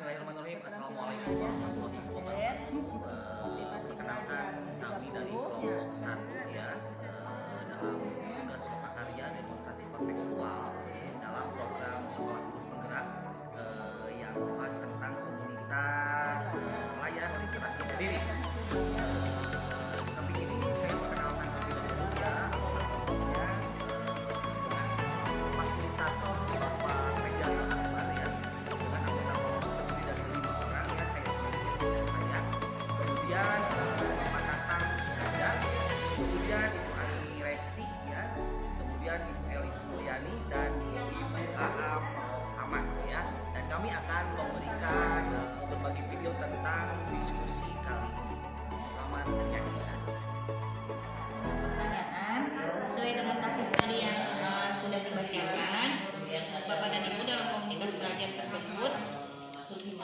Bismillahirrahmanirrahim. Assalamualaikum warahmatullahi wabarakatuh. Perkenalkan kami dari kelompok 1 ya, dalam tugas lokakarya demonstrasi kontekstual dalam program sekolah guru penggerak yang membahas tentang komunitas layan literasi mandiri. Di samping ini saya perkenalkan terlebih dahulu ya anggota kelompoknya, fasilitator Bapak Rejal Akbar ya, dengan anggota kelompok terdiri dari 5 orang ya, saya sendiri Cici Cahaya, kemudian Bapak Tatang Suganda, kemudian Ibu Ani Resti ya, kemudian Ibu Elis Mulyani dan Ibu Aam Hamad ya, dan kami akan memberikan berbagi video tentang diskusi kali ini. Selamat menyaksikan. Pertanyaan sesuai dengan kasus tadi yang sudah dibacakan, Bapak dan Ibu dalam komunitas belajar tersebut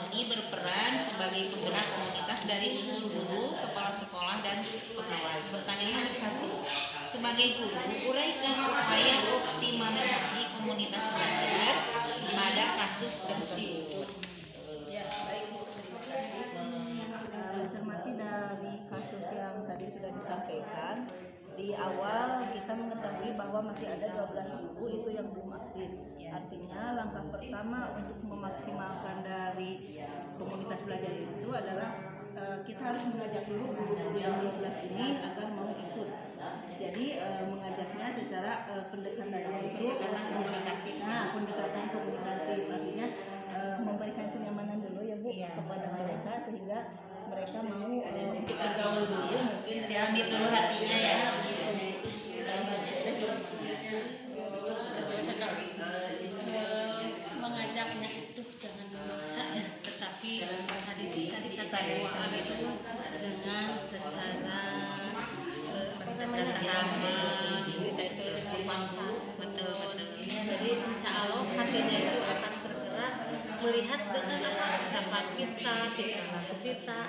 ini berperan sebagai penggerak komunitas dari unsur guru, kepala sekolah, dan pengawas. Pertanyaan nomor 1, sebagai guru, uraikan upaya optimalisasi komunitas belajar pada kasus tersebut. Ya, baik Bu, terima kasih. Mencermati dari kasus yang tadi sudah disampaikan, di awal kita mengetahui bahwa masih ada 12 guru itu yang belum aktif. Artinya langkah pertama untuk memaksimalkan dari komunitas belajar itu adalah kita harus mengajak dulu guru-guru yang 12 ini agar mau ikut. Jadi mengajaknya secara pendekatannya itu komunikatif. Nah, pendekatan komunikatif artinya memberikan kenyamanan dulu ya Bu kepada mereka sehingga mereka mau untuk bergaul dulu, mungkin Diambil dulu hatinya ya. Betul sekali. Mengajaknya itu jangan memaksa ya, tetapi tadi kata doa itu dengan secara ramah, kita itu sopan santun. Jadi insya Allah hatinya itu akan tergerak melihat dengan ucapan kita, tingkah laku kita,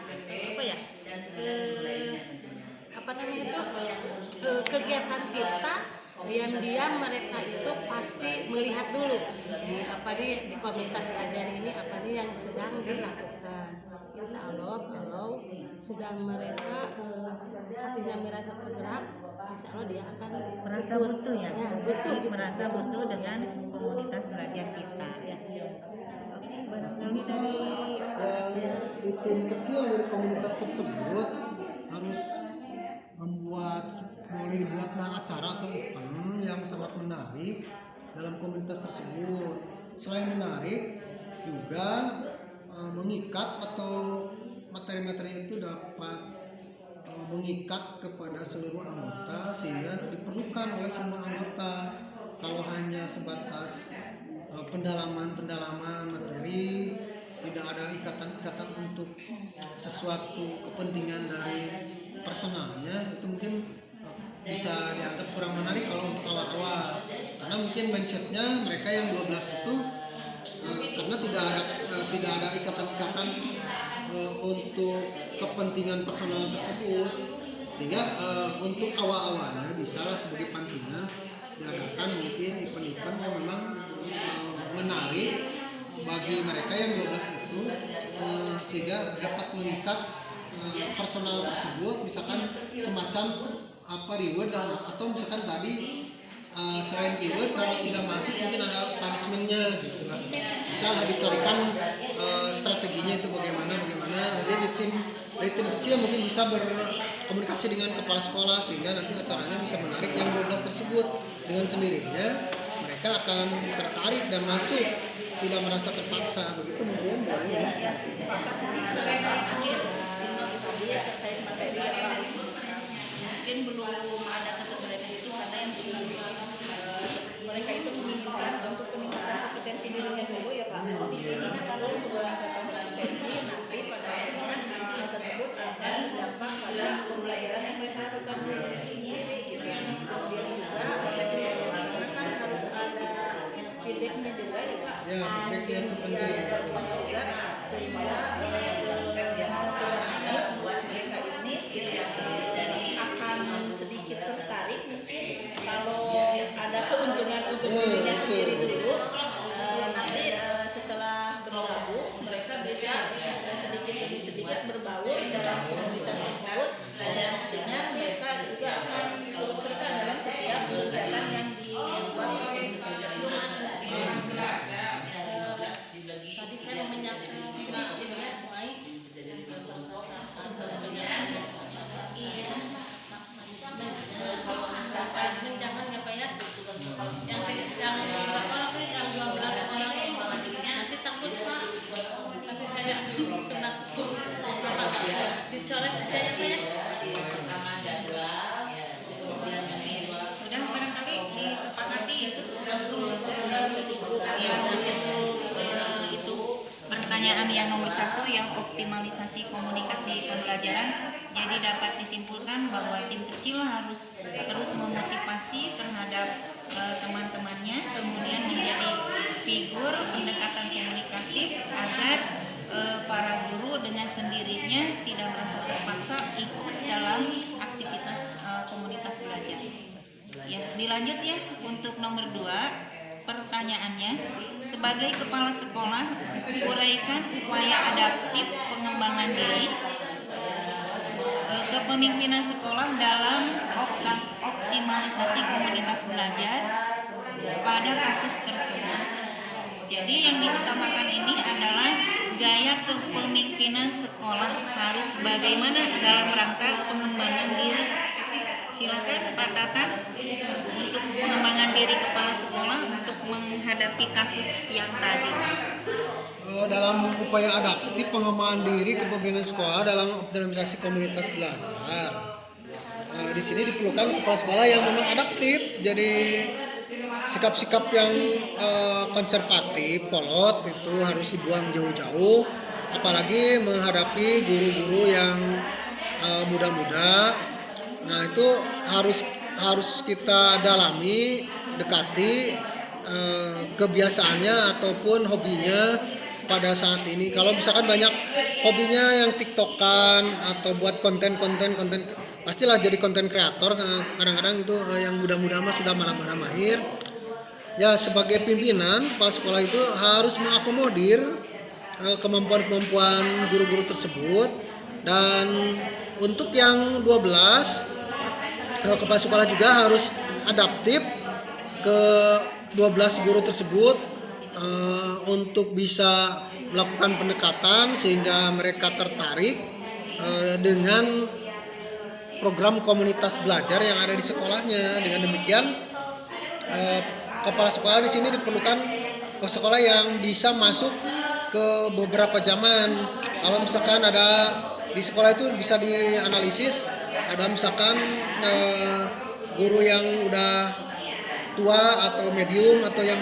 kegiatan kita. Diam-diam mereka itu pasti melihat dulu di komunitas belajar ini apa nih yang sedang dilakukan. Insya Allah kalau sudah mereka hatinya merasa tergerak, insya Allah dia akan Merasa ikut. butuh ya, betul, merasa butuh dengan komunitas belajar kita. Oke, barangkali dari di tim kecil dari komunitas tersebut harus boleh dibuatlah acara atau event yang sangat menarik dalam komunitas tersebut. Selain menarik, juga mengikat atau materi-materi itu dapat mengikat kepada seluruh anggota sehingga diperlukan oleh semua anggota. Kalau hanya sebatas pendalaman materi, tidak ada ikatan-ikatan untuk sesuatu kepentingan dari personalnya, itu mungkin bisa dianggap kurang menarik kalau untuk awal-awal, karena mungkin mindsetnya mereka yang 12 itu karena tidak ada ikatan-ikatan untuk kepentingan personal tersebut, sehingga untuk awal-awalnya bisa lah sebagai pancingan diadakan mungkin event-event yang memang menarik bagi mereka yang 12 itu, sehingga dapat mengikat personal tersebut, misalkan semacam reward atau misalkan tadi selain reward kalau tidak masuk mungkin ada punishmentnya gitu lah. Misalnya dicarikan strateginya itu bagaimana. Jadi dari tim kecil mungkin bisa berkomunikasi dengan kepala sekolah sehingga nanti acaranya bisa menarik yang 12 tersebut. Dengan sendirinya mereka akan tertarik dan masuk, tidak merasa terpaksa, begitu mungkin boleh. mungkin belum ada keterlibatan itu karena yang mereka itu menginginkan untuk peningkatan kompetensi dirinya dulu ya Pak. Karena kalau untuk meningkatkan kompetensi nanti pada akhirnya hal tersebut akan dampak pada pembelajaran yang mereka lakukan sendiri gitu ya. Kemudian juga karena kan harus ada feedbacknya juga ya Pak. Ya, feedbacknya itu penting. Juga sehingga mau tidak buat mereka ini akan sedikit tertarik mungkin kalau ada keuntungan untuk dirinya sendiri dulu, nanti setelah berlalu bisa sedikit demi sedikit berbaur dalam komunitas tersebut, dan nantinya mereka juga akan turut serta dalam setiap kegiatan yang dilakukan oleh komunitas tersebut. Tadi saya menyampaikan sedikit ya, mulai mekanisme jangan ya Pak ya, yang 12 orang itu nanti takut Pak, nanti saya kena dicoret aja ya Pak ya. Sudah barangkali disepakati itu ya untuk itu pertanyaan yang nomor 1 yang optimalisasi komunikasi pembelajaran. Jadi dapat disimpulkan bahwa tim kecil harus terus memotivasi terhadap teman-temannya, kemudian menjadi figur pendekatan komunikatif agar para guru dengan sendirinya tidak merasa terpaksa ikut dalam aktivitas komunitas belajar. Ya, dilanjut ya untuk nomor 2. Pertanyaannya, sebagai kepala sekolah, uraikan upaya adaptif pengembangan diri kepemimpinan sekolah dalam optimalisasi komunitas belajar pada kasus tersebut. Jadi yang diutamakan ini adalah gaya kepemimpinan sekolah harus bagaimana dalam rangka pengembangan diri. Silakan Pak Tata untuk pengembangan diri kepala sekolah untuk menghadapi kasus yang tadi. Dalam upaya adaptif pengembangan diri kepemimpinan sekolah dalam optimalisasi komunitas belajar, di sini diperlukan kepala sekolah yang memang adaptif. Jadi sikap-sikap yang konservatif, kolot itu harus dibuang jauh-jauh. Apalagi menghadapi guru-guru yang muda-muda. Nah itu harus kita dalami, dekati kebiasaannya ataupun hobinya pada saat ini. Kalau misalkan banyak hobinya yang tiktokan atau buat konten, pastilah jadi konten kreator. Kadang-kadang itu yang muda-muda mah sudah malah mahir. Ya sebagai pimpinan kepala sekolah itu harus mengakomodir kemampuan guru-guru tersebut. Dan untuk yang 12, kepala sekolah juga harus adaptif ke 12 guru tersebut untuk bisa melakukan pendekatan sehingga mereka tertarik dengan program komunitas belajar yang ada di sekolahnya. Dengan demikian kepala sekolah di sini diperlukan kepala sekolah yang bisa masuk ke beberapa zaman. Kalau misalkan ada di sekolah itu bisa dianalisis, ada misalkan guru yang udah tua atau medium atau yang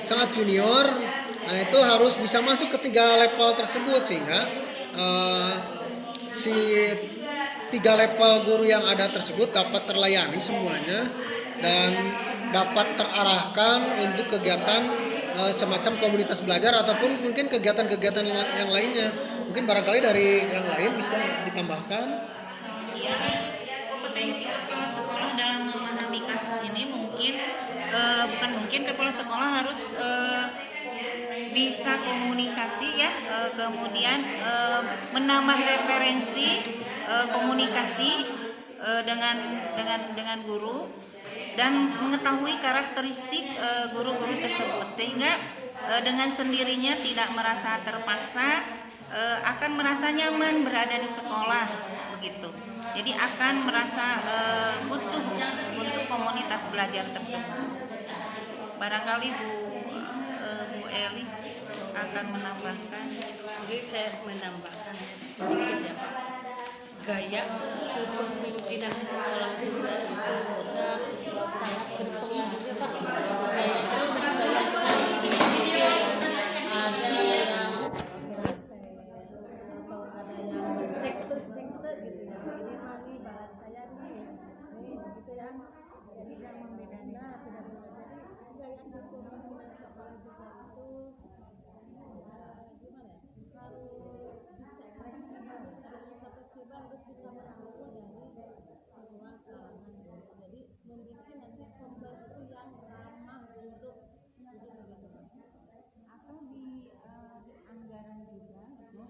sangat junior, nah itu harus bisa masuk ke 3 level tersebut sehingga si 3 level guru yang ada tersebut dapat terlayani semuanya dan dapat terarahkan untuk kegiatan semacam komunitas belajar ataupun mungkin kegiatan-kegiatan yang lainnya. Mungkin barangkali dari yang lain bisa ditambahkan. Ya, kompetensi kepala sekolah dalam memahami kasus ini kepala sekolah harus bisa komunikasi ya, kemudian menambah referensi komunikasi dengan guru dan mengetahui karakteristik guru-guru tersebut sehingga dengan sendirinya tidak merasa terpaksa, akan merasa nyaman berada di sekolah begitu. Jadi akan merasa butuh untuk komunitas belajar tersebut. Barangkali Bu Elis akan menambahkan. Jadi saya menambahkan sedikit ya Pak. Gaya kepemimpinan sekolah juga itu sangat berpengaruh ya Pak. Gaya itu gaya ada yang sekte gitu ya. Ini mani barat saya nih gitu ya. Jadi yang membedanya tidak berbeda. Jadi gaya kepemimpinan sekolah juga itu gimana ya? Harus bisa fleksibel, harus bisa merangkul dari semua kalangan. Jadi membuat nanti pembaru yang ramah untuk begitu. Atau di anggaran juga gitu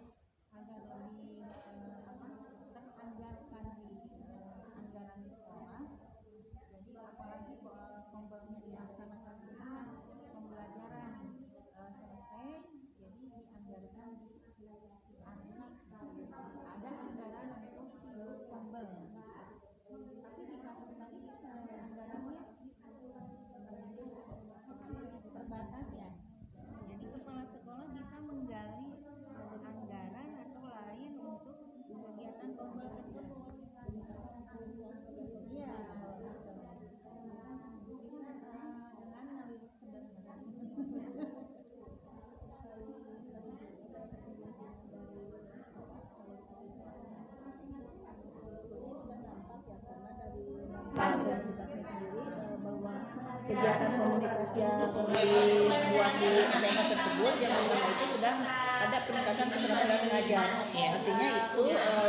yang dibuat di SMA tersebut yang pertama itu sudah ada peningkatan keterampilan mengajar. Iya. Artinya itu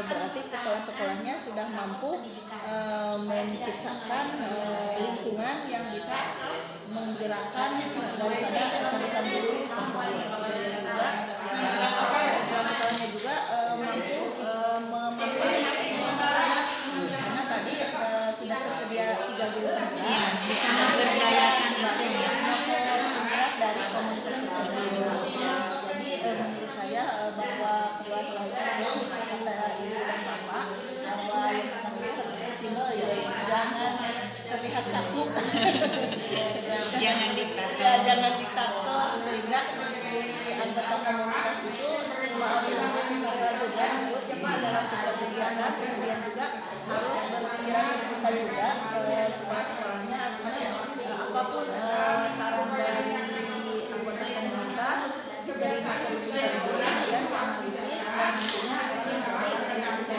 berarti kepala sekolahnya sudah mampu menciptakan lingkungan yang bisa menggerakkan daripada rekan-rekan guru tersebut. Kemudian juga kepala sekolahnya juga mampu memenuhi semua anak karena tadi sudah tersedia 3 guru penggerak. Iya, bisa memberdayakan itu ya. Penggerak dari komunitas tersebut. Jadi menurut saya bahwa kepala sekolah itu kata ibu dan bapak bahwa yang pertama itu harus fleksibel ya, jangan terlihat kaku. Jangan dikatakan. Ya, jangan ditakluk sehingga si anggota komunitas itu dalam setiap kegiatan, kemudian juga harus berpikiran terbuka juga kepala sekolahnya apapun saran dari anggota komunitas diterima terlebih dahulu kemudian dianalisis dan nantinya bisa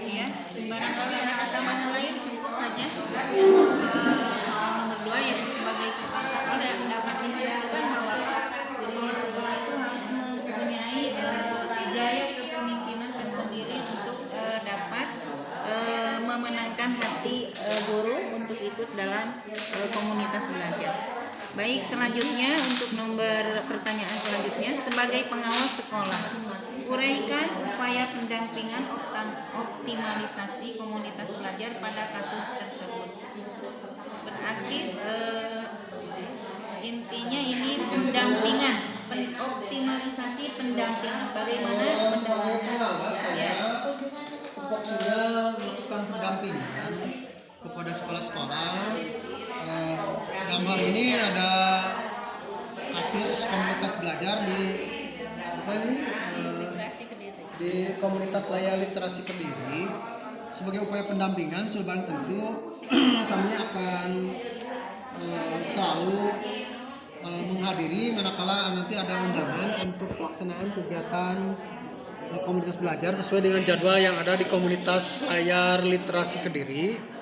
Iya, barangkali ada tambahan lain cukup saja untuk soal nomor 2 yaitu sebagai kepala sekolah dapat disimpulkan bahwa kepala sekolah itu harus mempunyai gaya kepemimpinan tersendiri untuk dapat memenangkan hati guru untuk ikut dalam komunitas belajar. Baik, selanjutnya untuk nomor pertanyaan selanjutnya sebagai pengawas sekolah, uraikan upaya pendampingan optimalisasi komunitas belajar pada kasus tersebut. Berarti intinya ini pendampingan, optimalisasi pendampingan. Bagaimana Sebagai pendampingan? pengawas saya tupoksinya melakukan pendampingan kepada sekolah-sekolah. Dalam hal ini ada kasus komunitas belajar di apa ini? Di komunitas layak literasi Kediri. Sebagai upaya pendampingan sudah tentu kami akan selalu menghadiri manakala nanti ada undangan untuk pelaksanaan kegiatan komunitas belajar sesuai dengan jadwal yang ada di komunitas layar literasi Kediri.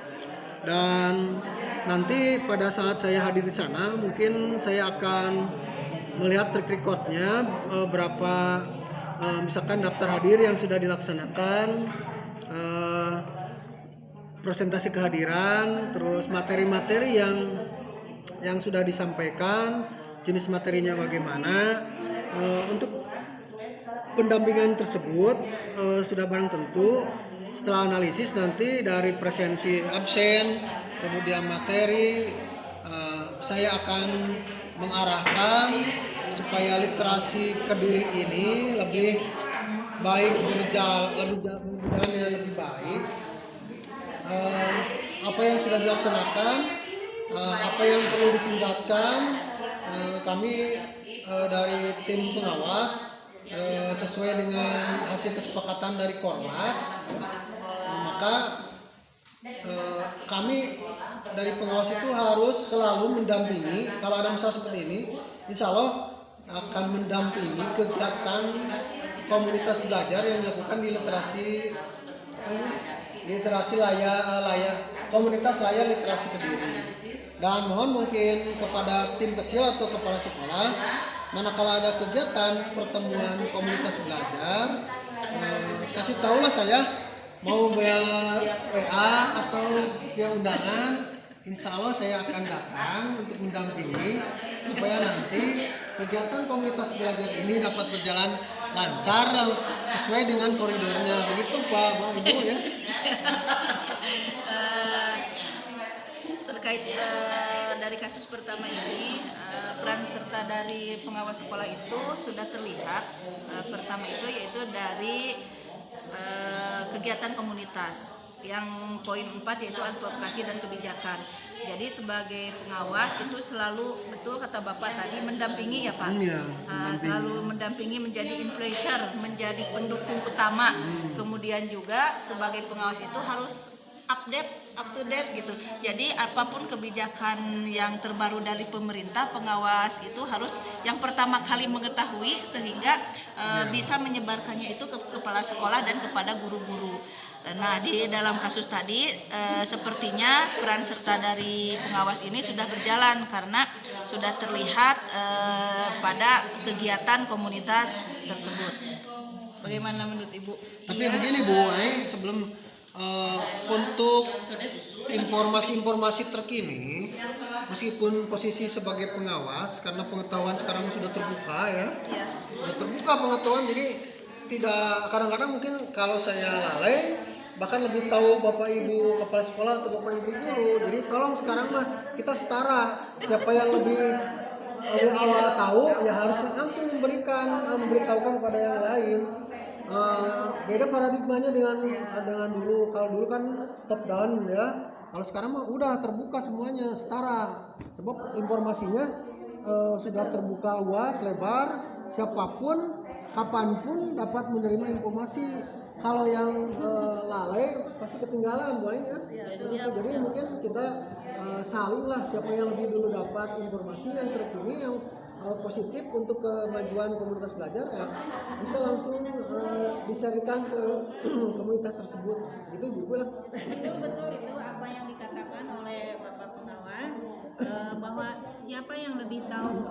Dan nanti pada saat saya hadir di sana mungkin saya akan melihat track recordnya berapa misalkan daftar hadir yang sudah dilaksanakan, presentasi kehadiran, terus materi-materi yang sudah disampaikan, jenis materinya bagaimana. Untuk pendampingan tersebut sudah barang tentu setelah analisis nanti dari presensi absen, kemudian materi, saya akan mengarahkan supaya literasi Kediri ini lebih baik, berjalan lebih baik. Apa yang sudah dilaksanakan, apa yang perlu ditingkatkan, kami dari tim pengawas sesuai dengan hasil kesepakatan dari Korwas, maka kami dari pengawas itu harus selalu mendampingi. Kalau ada masalah seperti ini, insya Allah akan mendampingi kegiatan komunitas belajar yang dilakukan di literasi komunitas layar literasi Kediri. Dan mohon mungkin kepada tim kecil atau kepala sekolah, manakala ada kegiatan pertemuan komunitas belajar, kasih tahulah saya, mau via WA atau via undangan, insya Allah saya akan datang untuk mendampingi supaya nanti kegiatan komunitas belajar ini dapat berjalan lancar dan sesuai dengan koridornya. Begitu Pak, Ibu ya. Terkait dari kasus pertama ini, peran serta dari pengawas sekolah itu sudah terlihat. Pertama itu yaitu dari kegiatan komunitas yang poin 4 yaitu advokasi dan kebijakan. Jadi sebagai pengawas itu selalu, betul kata Bapak tadi, mendampingi ya Pak. Iya, Selalu mendampingi, menjadi influencer, menjadi pendukung utama. Kemudian juga sebagai pengawas itu harus up to date gitu. Jadi apapun kebijakan yang terbaru dari pemerintah, pengawas itu harus yang pertama kali mengetahui sehingga bisa menyebarkannya itu ke kepala sekolah dan kepada guru-guru. Nah, di dalam kasus tadi sepertinya peran serta dari pengawas ini sudah berjalan karena sudah terlihat pada kegiatan komunitas tersebut. Bagaimana menurut Ibu? Tapi begini Bu, sebelum untuk informasi-informasi terkini, meskipun posisi sebagai pengawas, karena pengetahuan sekarang sudah terbuka ya, sudah terbuka pengetahuan, jadi tidak, kadang-kadang mungkin kalau saya lalai, bahkan lebih tahu Bapak Ibu kepala sekolah atau Bapak Ibu guru. Jadi tolong sekarang mah kita setara, siapa yang lebih awal tahu ya harus langsung memberitahukan kepada yang lain. Beda paradigmanya dengan dulu. Kalau dulu kan top down ya, kalau sekarang mah udah terbuka semuanya, setara. Sebab informasinya sudah terbuka luas, lebar, siapapun, kapanpun dapat menerima informasi. Kalau yang lalai pasti ketinggalan Bu ya. Jadi mungkin kita saling lah, siapa yang lebih dulu dapat informasi yang terkini, yang positif untuk kemajuan komunitas belajar ya bisa langsung dicarikan ke komunitas tersebut. Gitu juga lah. Betul itu apa yang dikatakan oleh Bapak Pengawas, bahwa siapa yang lebih tahu,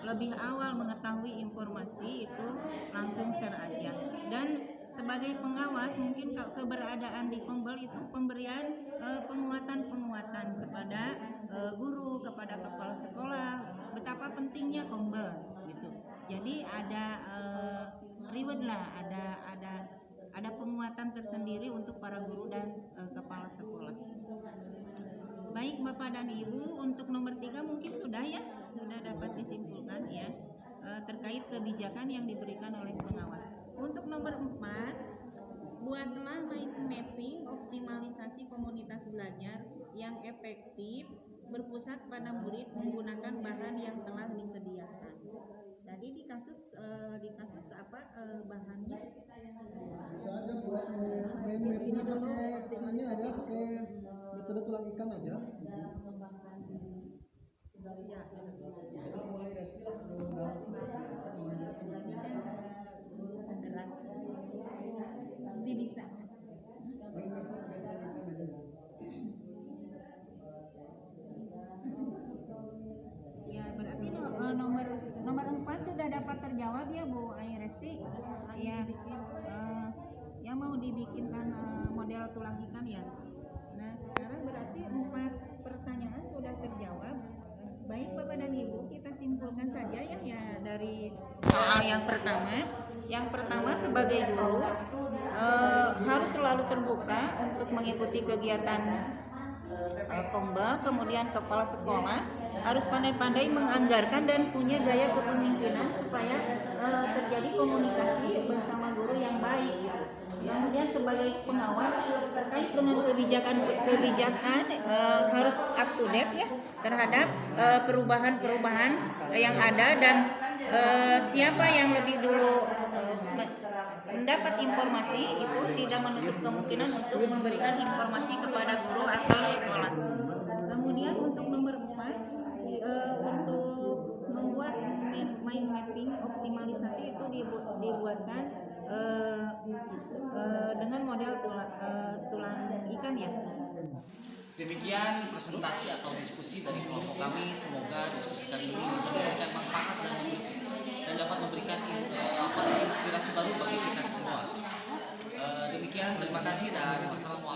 lebih awal mengetahui informasi itu langsung share aja. Dan sebagai pengawas mungkin keberadaan di Kombel itu pemberian penguatan kepada guru, kepada kepala sekolah, betapa pentingnya Kombel gitu. Jadi ada reward lah, ada penguatan tersendiri untuk para guru dan kepala sekolah. Baik Bapak dan Ibu, untuk nomor 3 mungkin sudah dapat disimpulkan ya terkait kebijakan yang diberikan oleh pengawas. Untuk nomor 4, buatlah mind mapping optimalisasi komunitas belajar yang efektif berpusat pada murid menggunakan bahan yang telah disediakan. Tadi di kasus apa bahannya? Saya buat main mapnya pakai ini aja, pakai metode tulang ikan aja. Pasti bisa. Ya berarti nomor 4 sudah dapat terjawab ya Bu Airesti. Ya yang mau dibikinkan model tulang ikan ya. Nah sekarang berarti 4 pertanyaan sudah terjawab. Baik Bapak dan Ibu, kita simpulkan saja ya dari soal yang pertama. Yang pertama, sebagai guru harus selalu terbuka untuk mengikuti kegiatan Kombel. Kemudian kepala sekolah harus pandai-pandai menganggarkan dan punya gaya kepemimpinan supaya terjadi komunikasi bersama guru yang baik. Kemudian sebagai pengawas terkait dengan kebijakan harus up to date ya terhadap perubahan-perubahan yang ada, dan siapa yang lebih dulu mendapat informasi itu tidak menutup kemungkinan untuk memberikan informasi kepada guru atau sekolah. Kemudian untuk nomor 4, untuk membuat mind mapping optimalisasi itu dibuatkan dengan model tulang ikan ya. Demikian presentasi atau diskusi dari kelompok kami. Semoga diskusi kali ini bisa memberikan manfaat dan dapat memberikan inspirasi baru bagi kita semua. Demikian, terima kasih dan wassalamualaikum.